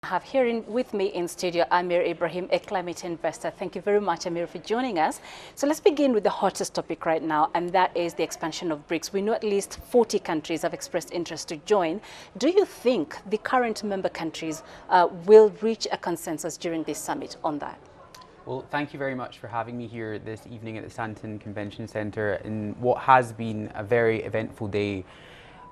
I have here with me in studio Ameer Ibrahim, a climate investor. Thank you very much, Ameer, for joining us. So let's begin with the hottest topic right now, and that is the expansion of BRICS. We know at least 40 countries have expressed interest to join. Do you think the current member countries will reach a consensus during this summit on that? Well, thank you very much for having me here this evening at the Santon Convention Centre in what has been a very eventful day.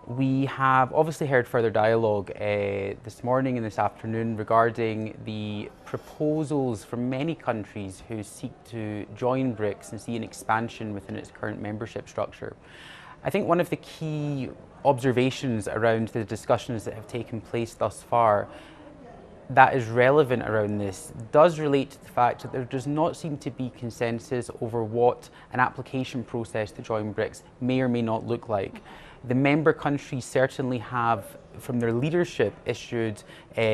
We have obviously heard further dialogue this morning and this afternoon regarding the proposals from many countries who seek to join BRICS and see an expansion within its current membership structure. I think one of the key observations around the discussions that have taken place thus far that is relevant around this does relate to the fact that there does not seem to be consensus over what an application process to join BRICS may or may not look like. The member countries certainly have, from their leadership, issued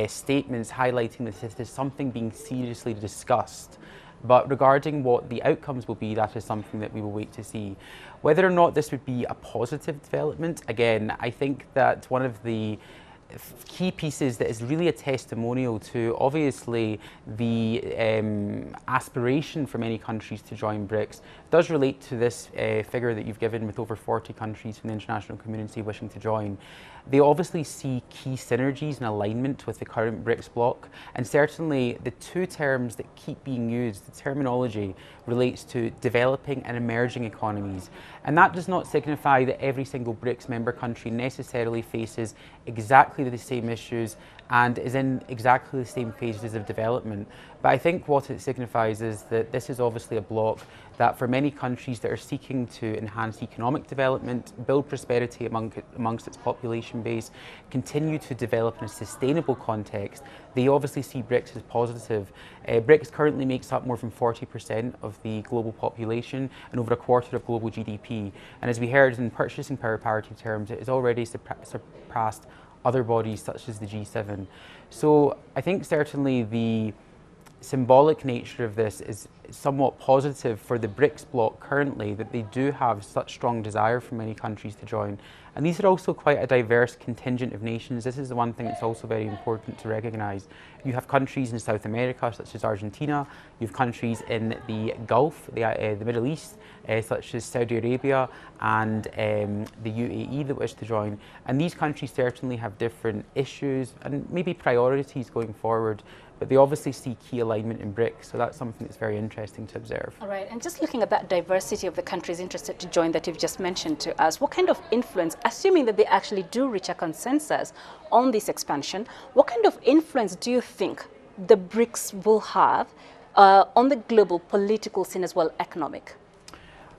statements highlighting that this is something being seriously discussed. But regarding what the outcomes will be, that is something that we will wait to see. Whether or not this would be a positive development, again, I think that one of the key pieces that is really a testimonial to obviously the aspiration for many countries to join BRICS does relate to this figure that you've given with over 40 countries from the international community wishing to join. They obviously see key synergies and alignment with the current BRICS bloc, and certainly the two terms that keep being used, the terminology relates to developing and emerging economies. And that does not signify that every single BRICS member country necessarily faces exactly the same issues and is in exactly the same phases of development. But I think what it signifies is that this is obviously a bloc that for many countries that are seeking to enhance economic development, build prosperity amongst its population base, continue to develop in a sustainable context, they obviously see BRICS as positive. BRICS currently makes up more than 40% of the global population and over a quarter of global GDP. And as we heard in purchasing power parity terms, it has already surpassed other bodies such as the G7. So I think certainly the symbolic nature of this is somewhat positive for the BRICS bloc currently, that they do have such strong desire for many countries to join. And these are also quite a diverse contingent of nations. This is the one thing that's also very important to recognise. You have countries in South America, such as Argentina. You have countries in the Gulf, the Middle East, such as Saudi Arabia and the UAE that wish to join. And these countries certainly have different issues and maybe priorities going forward, but they obviously see key alignment in BRICS, so that's something that's very interesting to observe. All right, and just looking at that diversity of the countries interested to join that you've just mentioned to us, what kind of influence, assuming that they actually do reach a consensus on this expansion, what kind of influence do you think the BRICS will have on the global political scene as well, economic?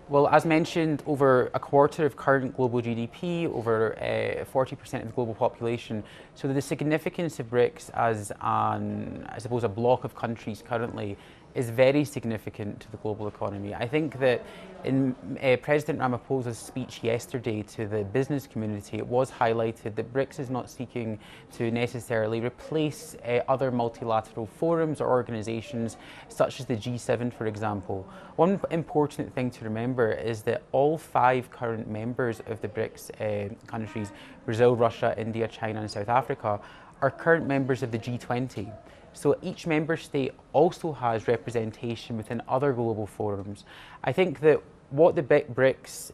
Well, as mentioned, over a quarter of current global GDP, over 40% of the global population. So the significance of BRICS as I suppose, a bloc of countries currently is very significant to the global economy. I think that in President Ramaphosa's speech yesterday to the business community, it was highlighted that BRICS is not seeking to necessarily replace other multilateral forums or organisations such as the G7, for example. One important thing to remember is that all 5 current members of the BRICS countries, Brazil, Russia, India, China and South Africa, are current members of the G20. So each member state also has representation within other global forums. I think that what the BRICS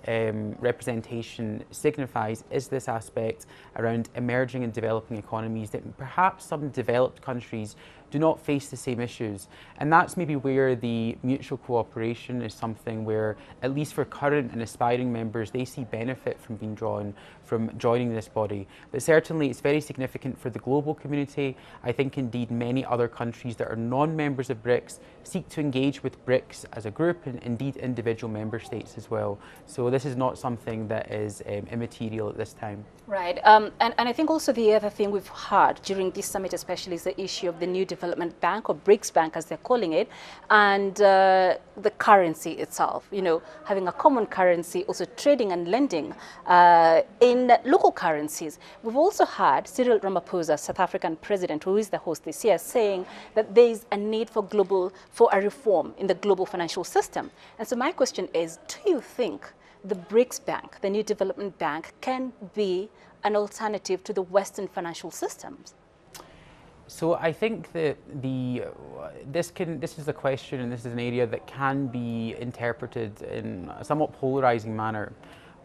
representation signifies is this aspect around emerging and developing economies that perhaps some developed countries do not face the same issues. And that's maybe where the mutual cooperation is something where, at least for current and aspiring members, they see benefit from joining this body. But certainly it's very significant for the global community. I think indeed many other countries that are non-members of BRICS seek to engage with BRICS as a group and indeed individual member states as well. So this is not something that is immaterial at this time. Right, and I think also the other thing we've heard during this summit especially is the issue of the new development bank, or BRICS Bank as they're calling it, and the currency itself, you know, having a common currency, also trading and lending in local currencies. We've also had Cyril Ramaphosa, South African president, who is the host this year, saying that there is a need for a reform in the global financial system. And so my question is, do you think the BRICS Bank, the new development bank, can be an alternative to the Western financial systems? So I think that this is a question, and this is an area that can be interpreted in a somewhat polarizing manner.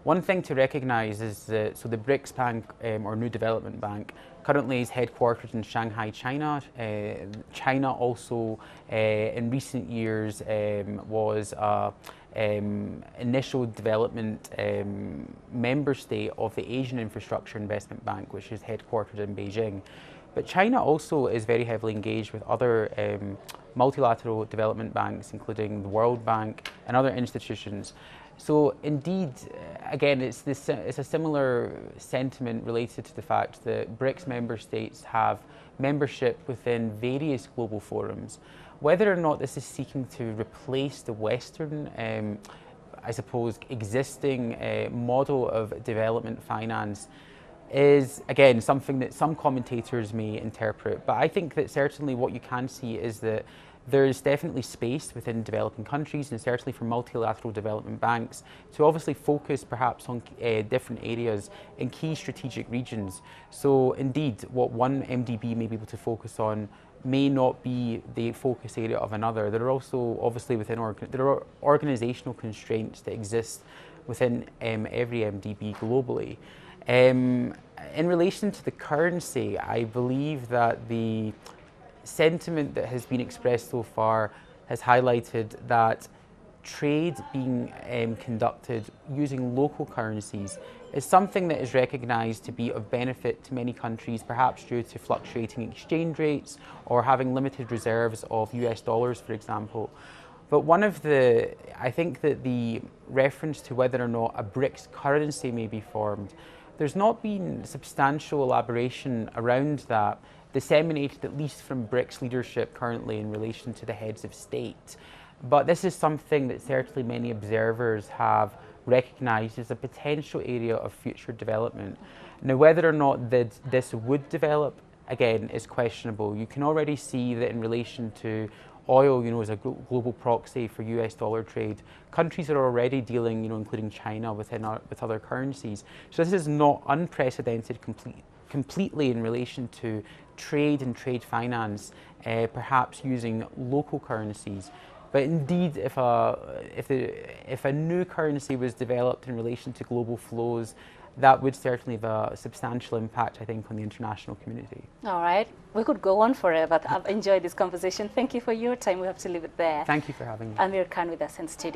One thing to recognise is that the BRICS Bank, or New Development Bank, currently is headquartered in Shanghai, China. China also, in recent years, was a initial development member state of the Asian Infrastructure Investment Bank, which is headquartered in Beijing. But China also is very heavily engaged with other multilateral development banks, including the World Bank and other institutions. So indeed, again, it's a similar sentiment related to the fact that BRICS member states have membership within various global forums. Whether or not this is seeking to replace the Western, I suppose, existing model of development finance is, again, something that some commentators may interpret. But I think that certainly what you can see is that there's definitely space within developing countries, and certainly for multilateral development banks, to obviously focus perhaps on different areas in key strategic regions. So indeed, what one MDB may be able to focus on may not be the focus area of another. There are also obviously there are organizational constraints that exist within every MDB globally. In relation to the currency, I believe that the sentiment that has been expressed so far has highlighted that trade being conducted using local currencies is something that is recognised to be of benefit to many countries, perhaps due to fluctuating exchange rates or having limited reserves of US dollars, for example. But I think that the reference to whether or not a BRICS currency may be formed, there's not been substantial elaboration around that, disseminated at least from BRICS leadership currently in relation to the heads of state. But this is something that certainly many observers have recognised as a potential area of future development. Now, whether or not this would develop, again, is questionable. You can already see that in relation to oil, as a global proxy for US dollar trade, countries are already dealing, including China, with other currencies. So this is not unprecedented completely in relation to trade and trade finance, perhaps using local currencies. But indeed, if a new currency was developed in relation to global flows, that would certainly have a substantial impact, I think, on the international community. All right. We could go on forever. I've enjoyed this conversation. Thank you for your time. We have to leave it there. Thank you for having me. Ameer Khan with us in studio.